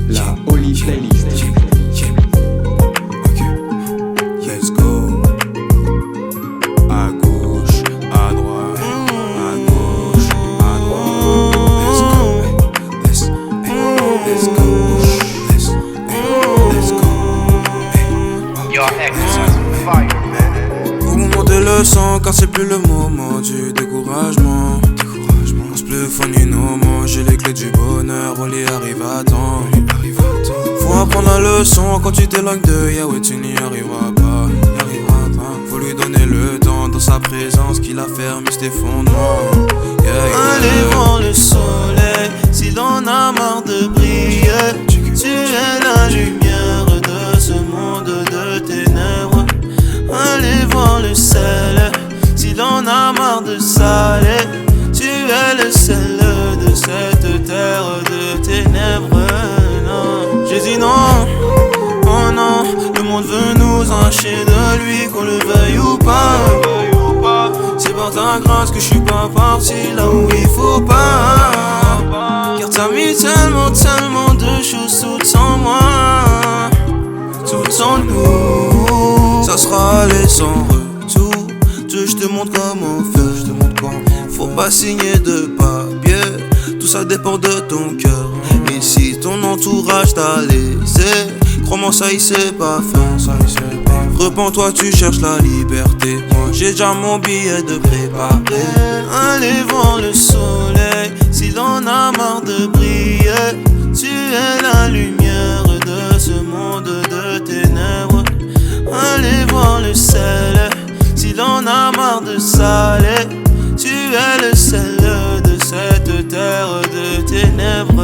La Holy Playlist. Ok, let's go. À gauche, à droite, à gauche, à droite. Let's go, let's go, let's go. Your ex is fire, man. Vous montez le sang car c'est plus le moment du découragement. On se plus funny no more, j'ai les clés du bonheur, on y arrive à temps. Faut apprendre la leçon quand tu t'éloignes de Yahweh, tu n'y arriveras pas. Faut lui donner le temps dans sa présence qu'il a fermé ses fondements. Allez voir le soleil, si l'on a marre de briller, tu es la lumière de ce monde de ténèbres. Allez voir le sel, si l'on a marre de saler, tu es le sel de cette terre de ténèbres. Non, j'ai dit non, oh non, le monde veut nous encher de lui, qu'on le veuille ou pas. C'est par ta grâce que je suis pas parti là où il faut pas. Car t'as mis tellement de choses toutes en moi, toutes en nous. Ça sera aller sans retour. Je te montre comment faire. Faut pas signer de papier, tout ça dépend de ton cœur. Et si ton entourage t'a laissé, crois-moi ça y c'est pas fin. Repends-toi, tu cherches la liberté. Moi j'ai déjà mon billet de préparé. Allez voir le soleil, si l'on a marre de briller, tu es la lumière de ce monde de ténèbres. Allez voir le sel, si l'on a marre de saler, tu es le sel de cette terre de ténèbres.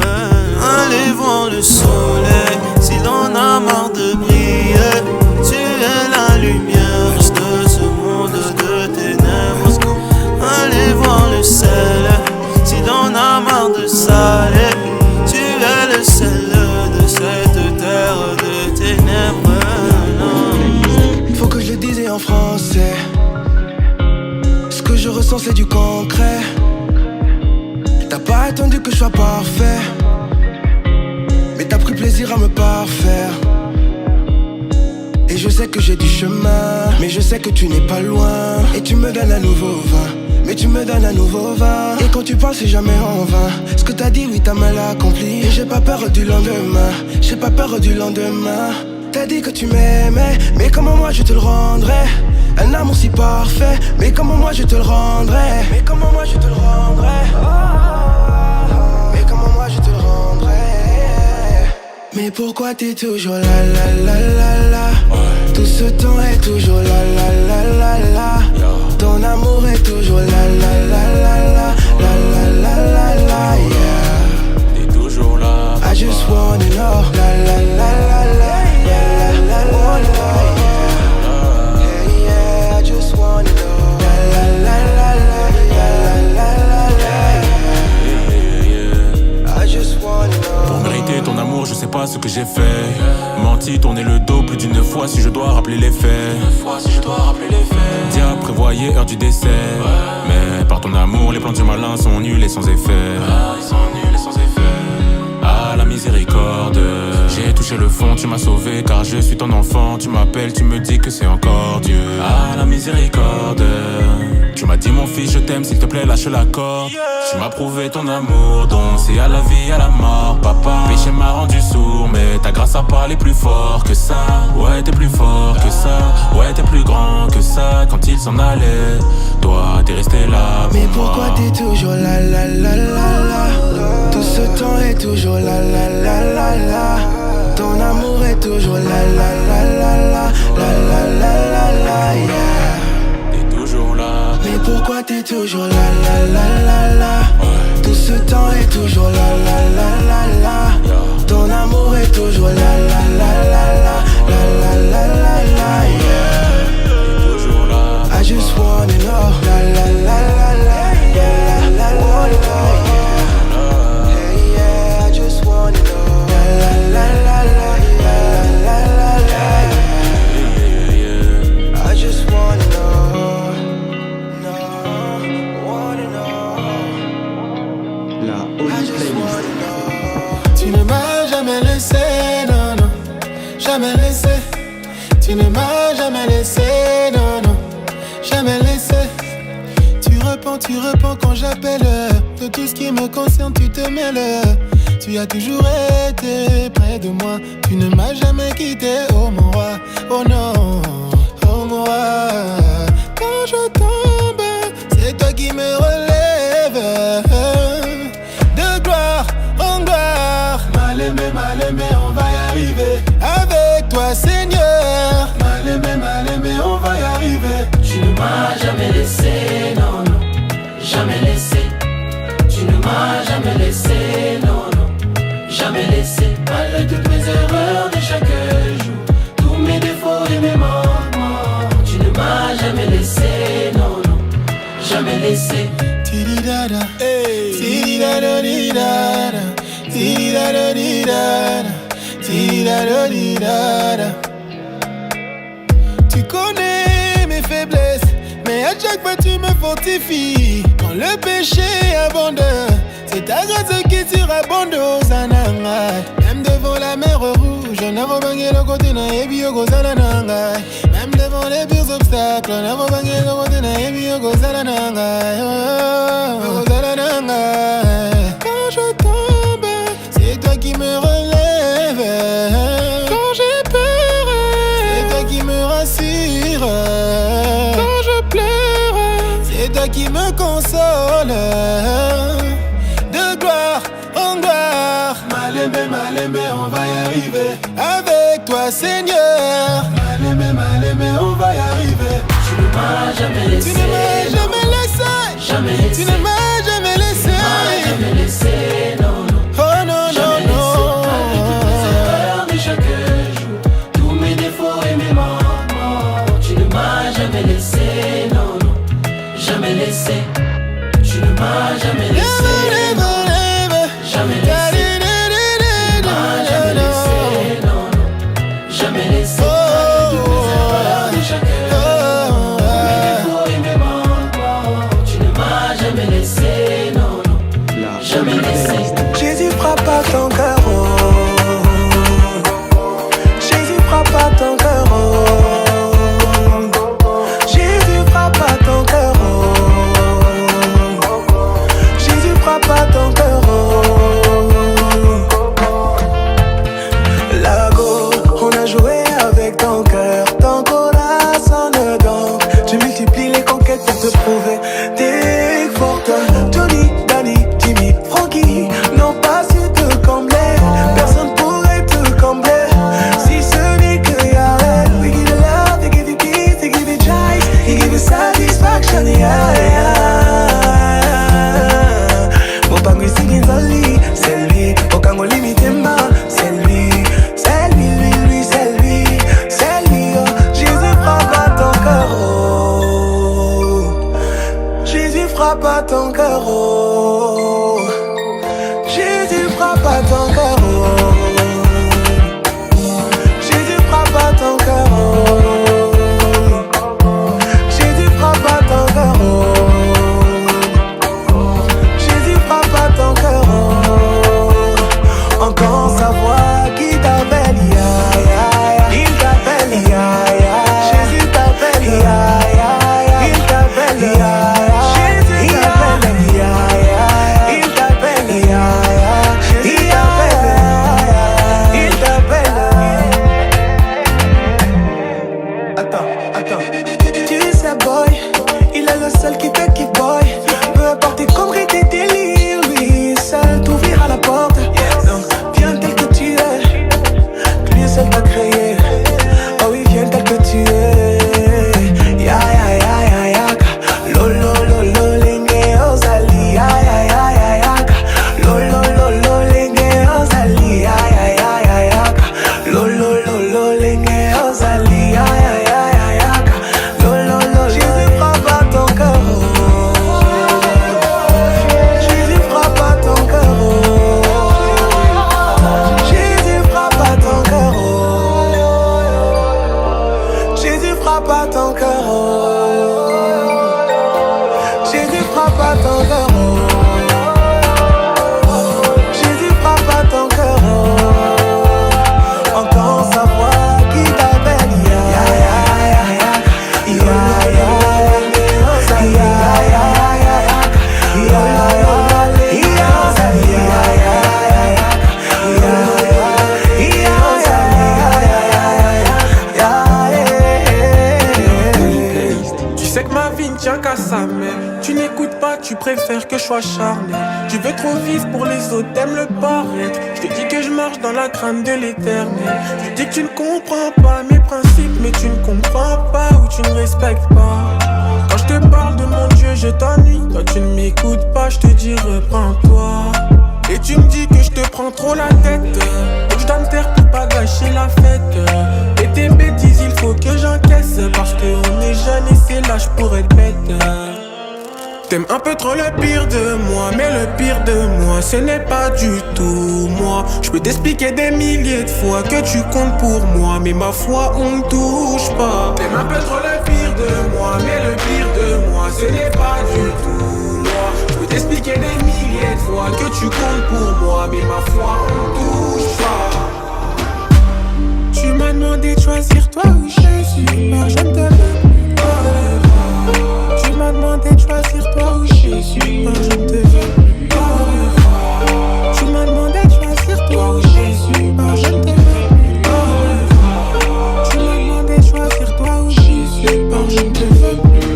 Allez voir le soleil, si l'on a marre de briller, tu es la lumière de ce monde de ténèbres. Allez voir le sel, si l'on a marre de saler, tu es le sel de cette terre de ténèbres. Faut que je le dise en français. Ce que je ressens c'est du concret. T'as pas attendu que je sois parfait, mais t'as pris plaisir à me parfaire. Et je sais que j'ai du chemin, mais je sais que tu n'es pas loin. Et tu me donnes un nouveau vin, mais tu me donnes un nouveau vin. Et quand tu parles c'est jamais en vain. Ce que t'as dit oui t'as mal accompli. Et j'ai pas peur du lendemain, j'ai pas peur du lendemain. T'as dit que tu m'aimais, mais comment moi je te le rendrais? Un amour si parfait, mais comment moi je te le rendrais? Mais comment moi je te le rendrais? Mais comment moi je te le rendrais? Mais pourquoi t'es toujours là, là, là, là, là? Tout ce temps est toujours là, là, là, là, là. Ton amour est toujours là, là, là, là, là, là, là, là, là, là, yeah. T'es toujours là, I just wanna know, la, la, la, la, la, la, la, la, la, la, yeah. Yeah, yeah, I just wanna know, la, la, la, la, la, la, la, la, la, I just wanna know. Pour mériter ton amour, je sais pas ce que j'ai fait. Menti, tourner le dos plus d'une fois si je dois rappeler les faits. Diable prévoyait heure du décès. Mais par ton amour, les plans du malin sont nuls et sans effet. Ah, la miséricorde. J'ai touché le fond, tu m'as sauvé car je suis ton enfant. Tu m'appelles, tu me dis que c'est encore Dieu. Ah, la miséricorde. Tu m'as dit mon fils je t'aime, s'il te plaît lâche la corde. Tu m'as prouvé ton amour, donc c'est à la vie, à la mort. Papa, péché m'a rendu sourd, mais ta grâce a parlé plus fort que ça. Ouais t'es plus fort que ça, ouais t'es plus grand que ça. Quand il s'en allait, toi t'es resté là pour mais moi. pourquoi t'es toujours là, là, là, là, là? Tout ce temps est toujours là, là, là, là, là. Ton amour est toujours là, là, là, là, là, là, là, là, là, là, yeah. T'es toujours là. Mais pourquoi t'es toujours là, là, là, là, là? Tout ce temps est toujours là, là, là, là, là. Ton amour est toujours là, là, là, là, là, là, là, là, là, yeah. T'es toujours là. I just wanna know, la, la, la, la, la, yeah, la, la, la, la, yeah. Hey, yeah, I just wanna know, la, la, la, la, la, yeah, la, la, la, yeah. I just wanna know, wanna know. La Holy I just Playlist. wanna know. Tu ne m'as jamais laissé jamais laissé. Tu ne m'as jamais laissé, non, non, jamais laissé. Tu réponds quand j'appelle. De tout ce qui me concerne, tu te mêles. Tu as toujours été près de moi. Tu ne m'as jamais quitté, oh mon roi. Oh non, oh mon roi. Quand je tombe, c'est toi qui me relève. De gloire en gloire. Mal aimé, on va y arriver. Avec toi, Seigneur. Mal aimé, on va y arriver. Tu ne m'as jamais laissé, non, non, jamais laissé. Tu ne m'as jamais laissé, non, non, jamais laissé. Malgré toutes mes erreurs de chaque jour, tous mes défauts et mes manquements. Tu ne m'as jamais laissé, non, non, jamais laissé. Tididada, tididada, tididada, tididada, tididada, tididada. Tu connais mes faiblesses, mais à chaque fois tu me fortifies. Quand le péché abonde, c'est ta grâce qui surabonde aux anangai. Même devant la mer rouge, on a rebangé le côté na ebi okozala nangai. Même devant les pires obstacles, on a rebangé le côté na ebi okozala nangai. Okozala nangai. Quand je tombe, c'est toi qui me relève. Quand j'ai peur, c'est toi qui me rassure. Quand je pleure, c'est toi qui me console. De gloire en gloire. Mal aimé, on va y arriver. Avec toi, Seigneur. Mal aimé, on va y arriver. Tu ne m'as jamais laissé. Tu ne m'as jamais laissé. Jamais laissé. Tu ne m'as jamais laissé. Tu ne m'as jamais laissé, non, non. Oh non, jamais non, non. laissé. Malgré toutes mes erreurs de chaque jour, tous mes défauts et mes manquements. Tu ne m'as jamais laissé, non, non, jamais laissé. Tu ne m'as jamais laissé. Jamais laissé. Tu m'as jamais laissé, non, non, jamais laissé. Malgré toutes mes erreurs de chaque jour, tous mes défauts et mes manquements. Tu ne m'as jamais laissé, non, non, jamais laissé. à ça, mais tu n'écoutes pas, tu préfères que je sois charné. Tu veux trop vivre pour les autres, t'aimes le paraître. Je te dis que je marche dans la crainte de l'éternel. Tu dis que tu ne comprends pas mes principes, mais tu ne comprends pas ou tu ne respectes pas. Quand je te parle de mon Dieu, je t'ennuie. Toi tu ne m'écoutes pas, je te dis reprends-toi. Et tu me dis que je te prends trop la tête, donc je dois me taire pour pas gâcher la fête. Et tes bêtises il faut que j'encaisse, parce qu'on est jeune et c'est l'âge pour être bête. T'aimes un peu trop le pire de moi, mais le pire de moi ce n'est pas du tout moi. Je peux t'expliquer des milliers de fois que tu comptes pour moi, mais ma foi on ne touche pas. T'aimes un peu trop le pire de moi, mais le pire de moi ce n'est pas du tout moi. Je peux t'expliquer des milliers de fois que tu comptes pour moi, mais ma foi on ne touche pas. Tu m'as demandé de choisir toi ou Jésus, moi je ne te veux plus. Tu m'as demandé de choisir toi ou Jésus, moi je ne te veux plus. Tu m'as demandé de choisir toi ou Jésus, moi je ne te veux plus. Tu m'as demandé de choisir toi ou Jésus, moi je ne te veux plus.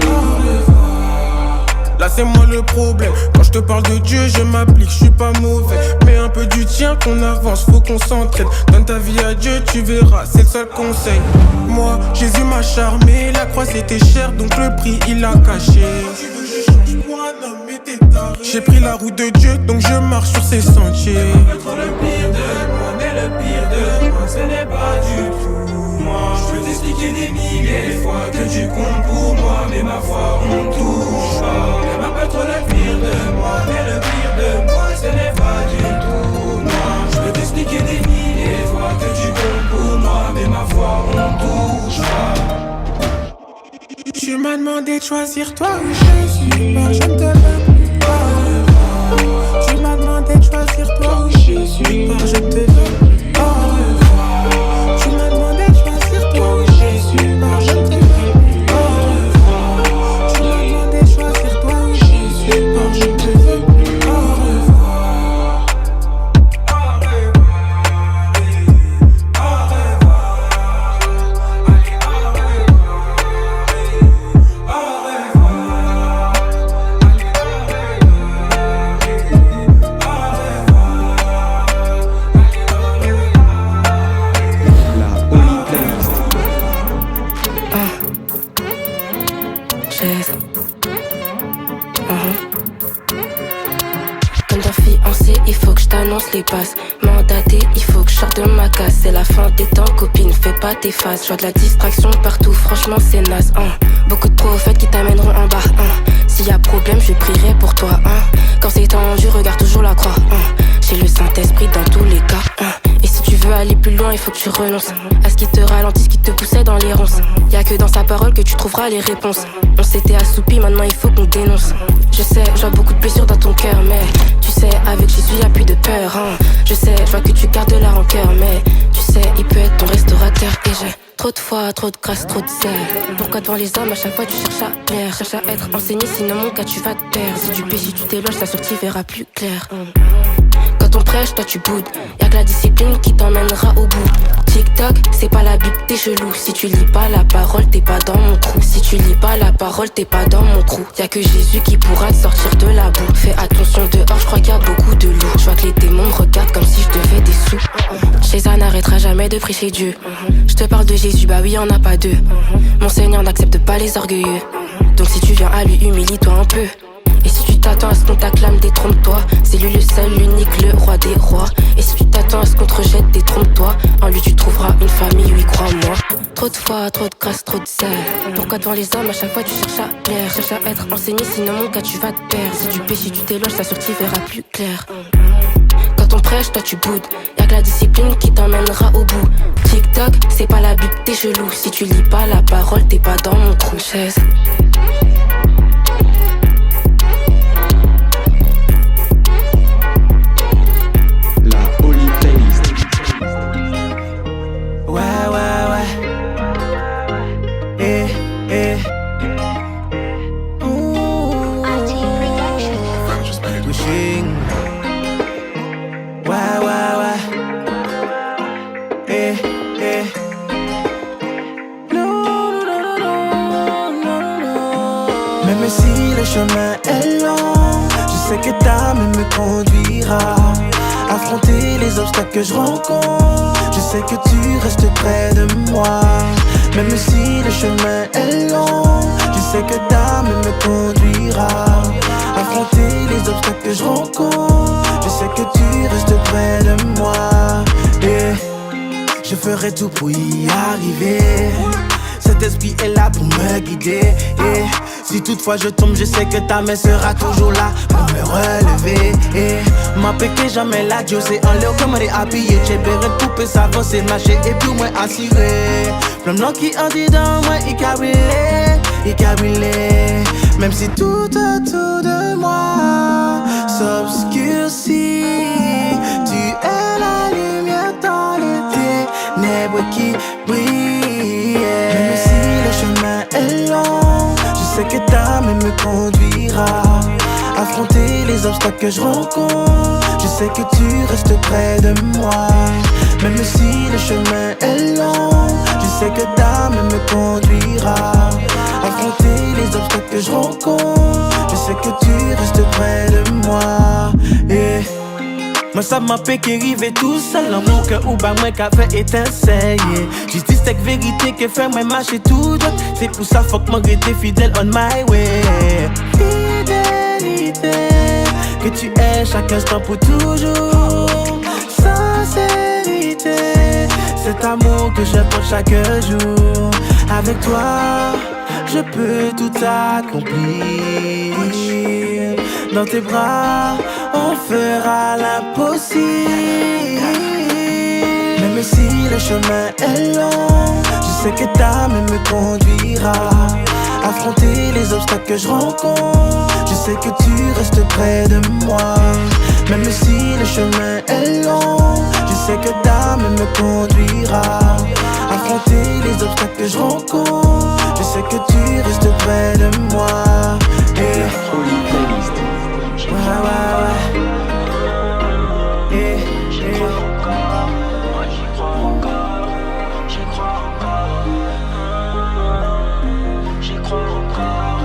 Là c'est moi le problème, quand je te parle de Dieu je m'applique, je suis pas mauvais. Mais un peu du tien qu'on avance, faut qu'on s'entraide. Donne ta vie à Dieu, tu verras, c'est le seul conseil. Moi, Jésus m'a charmé, la croix c'était cher, donc le prix il l'a caché. Tu veux que je change pour un homme, mais t'es taré. J'ai pris la route de Dieu, donc je marche sur ses sentiers. Un peu trop le pire de moi, mais le pire de moi ce n'est pas du tout moi. Je peux t'expliquer des milliers de fois que tu comptes pour moi, mais ma foi on ne touche pas. T'aimes un peu trop le pire de moi, mais le pire de moi ce n'est pas du tout moi. Je peux t'expliquer des milliers de fois que tu comptes pour moi, mais ma foi on ne touche pas. Tu m'as demandé de choisir toi ou Jésus, moi je ne te veux plus. Tu m'as demandé de choisir toi ou Jésus, moi je ne te veux plus. Tu m'as demandé de choisir toi ou Jésus, moi je ne te veux plus. Tu m'as demandé de choisir toi ou Jésus, moi je ne te veux plus. Les passes, mandaté, il faut que je sorte de ma casse. C'est la fin des temps, copine, fais pas tes faces. Je vois de la distraction partout, franchement c'est naze. Beaucoup de prophètes qui t'amèneront en bas. S'il y a problème, je prierai pour toi. Quand c'est tendu, regarde toujours la croix. J'ai le Saint-Esprit dans tous les cas. Et si tu veux aller plus loin, il faut que tu renonces à ce qui te ralentit, ce qui te poussait dans les ronces. Y'a que dans sa parole que tu trouveras les réponses. On s'était assoupi, maintenant il faut qu'on dénonce. Je sais, je vois beaucoup de blessures dans ton cœur, mais tu sais, avec Jésus y'a plus de peur. Je sais, je vois que tu gardes la rancœur, mais tu sais, il peut être ton restaurateur. Et j'ai trop de foi, trop de grâce, trop de sel. Pourquoi devant les hommes à chaque fois tu cherches à plaire, cherches à être enseigné, sinon mon cas tu vas te perdre. Si tu péches, si tu t'éloges, la sortie verra plus clair. Quand on prêche, toi tu boudes. Y'a que la discipline qui t'emmènera au bout. TikTok, c'est pas la Bible, t'es chelou. Si tu lis pas la parole, t'es pas dans mon trou. Si tu lis pas la parole, t'es pas dans mon trou. Y'a que Jésus qui pourra te sortir de la boue. Fais attention dehors, je crois qu'il y a beaucoup de loups. Je vois que les démons me regardent comme si je devais des sous. Jésus n'arrêtera jamais de prêcher Dieu. Je te parle de Jésus, bah oui, y'en a pas deux. Mon Seigneur n'accepte pas les orgueilleux. Donc si tu viens à lui, humilie-toi un peu. Et si tu t'attends à ce qu'on t'acclame, détrompe-toi. C'est lui le seul, l'unique, le roi des rois. Et si tu t'attends à ce qu'on te rejette, détrompe-toi. En lui tu trouveras une famille, oui crois-moi. Trop de foi, trop de grâce, trop de sel. Pourquoi devant les hommes à chaque fois tu cherches à plaire, cherches à être enseigné, sinon mon cas tu vas te perdre. Si tu péches, si tu t'éloges, la sortie verra plus clair. Quand on prêche, toi tu boudes. Y'a que la discipline qui t'emmènera au bout. TikTok, c'est pas la Bible, t'es chelou. Si tu lis pas la parole, t'es pas dans mon trou. Chaise. Même si le chemin est long, je sais que ta main me conduira. Affronter les obstacles que je rencontre, je sais que tu restes près de moi. Même si le chemin est long, je sais que ta main me conduira. Affronter les obstacles que je rencontre, je sais que tu restes près de moi. Et je ferai tout pour y arriver. Cet esprit est là pour me guider. Et si toutefois je tombe, je sais que ta main sera toujours là pour me relever. Et ma péché jamais la Dieu, c'est un léo comme est habillé. J'ai péré de couper sa voix, c'est marcher et puis moi assuré. Plein qui en dit dans moi, il cabrilé. Même si tout autour de moi s'obscurcit, tu es la lumière dans les ténèbres qui brillent. Même si le chemin est long, je sais que ta main me conduira. Affronter les obstacles que je rencontre, je sais que tu restes près de moi. Même si le chemin est long, je sais que ta main me conduira. Affronter les obstacles que je rencontre, je sais que tu restes près de moi. Et moi ça m'a fait qu'il arrive tout seul dans mon cœur ou bah moi qu'a fait étincelle. Justice c'est vérité que fait moi marcher tout droit. C'est pour ça faut que moi rester fidèle on my way. Fidélité que tu es chaque instant pour toujours. Sincérité, cet amour que je porte chaque jour. Avec toi je peux tout accomplir. Dans tes bras, on fera l'impossible. Même si le chemin est long, je sais que ta main me conduira. Affronter les obstacles que je rencontre, je sais que tu restes près de moi. Même si le chemin est long, je sais que ta main me conduira. Affronter les obstacles que je rencontre, je sais que tu restes près de moi. Et J'y crois encore, moi j'y crois encore, j'y crois encore, j'y crois encore.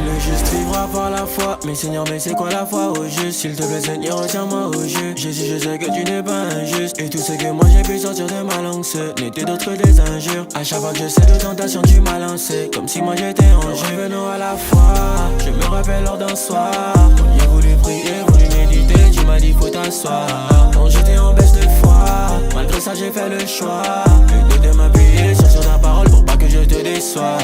Le juste vivra par la foi. Mais Seigneur, mais c'est quoi la foi au juste? S'il te plaît Seigneur, retiens-moi au jeu. Jésus, je sais que tu n'es pas injuste. Et tout ce que moi j'ai pu sortir de ma langue, ce n'était d'autre que des injures. À chaque fois que je sais de tentation, tu m'as lancé comme si moi j'étais en jeu. Revenons à la foi, je me rappelle lors d'un soir, quand j'ai voulu prier, voulu méditer, tu m'as dit faut t'asseoir. Quand j'étais en baisse de foi, malgré ça j'ai fait le choix de m'appuyer sur ta parole pour pas que je te déçois.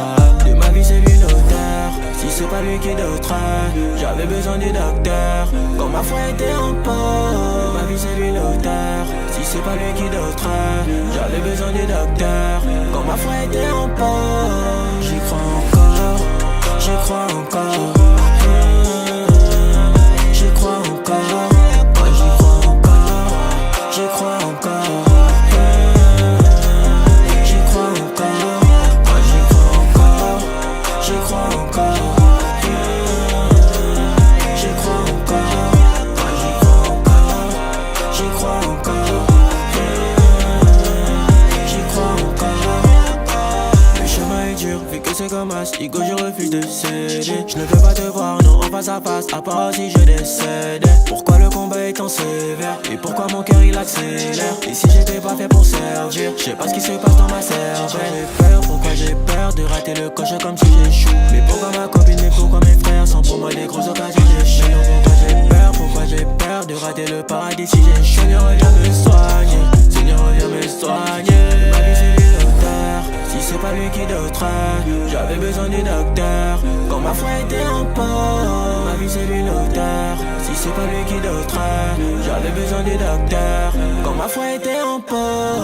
De ma vie c'est lui l'auteur, si c'est pas lui qui d'autre, j'avais besoin du docteur. Quand ma foi était en pause, ma vie c'est lui l'auteur, si c'est pas lui qui d'autre, j'avais besoin du docteur. Quand ma foi était en pause, j'y crois encore, j'y crois encore. J'y crois encore, moi j'y crois encore, j'y crois encore. J'y crois encore, moi j'y crois encore, j'y crois encore. J'y crois encore, moi j'y crois encore, j'y crois encore. J'y crois encore. Le chemin est dur, vu que c'est comme Asligo, je refuse de céder. Je ne veux pas te voir, non, en face à face, à part si je décède. Pourquoi le combat est tant sévère? Et pourquoi mon cœur il accélère? Et si j'étais pas fait pour servir? Je sais pas ce qui se passe dans ma cervelle. J'ai peur, pourquoi j'ai peur de rater le coche comme si j'échoue? Mais pourquoi ma copine, mais pourquoi mes frères sont pour moi des grosses occasions d'échec? Pourquoi j'ai peur de rater le paradis si j'échoue? Seigneur reviens me soigner, Seigneur reviens me soigner. Ma vie c'est lui l'auteur, si c'est pas lui qui d'autre, j'avais besoin du docteur. Quand ma foi était en pause, ma vie c'est lui l'auteur, si c'est pas lui qui d'autre, j'avais besoin du docteur. Quand ma foi était en pause.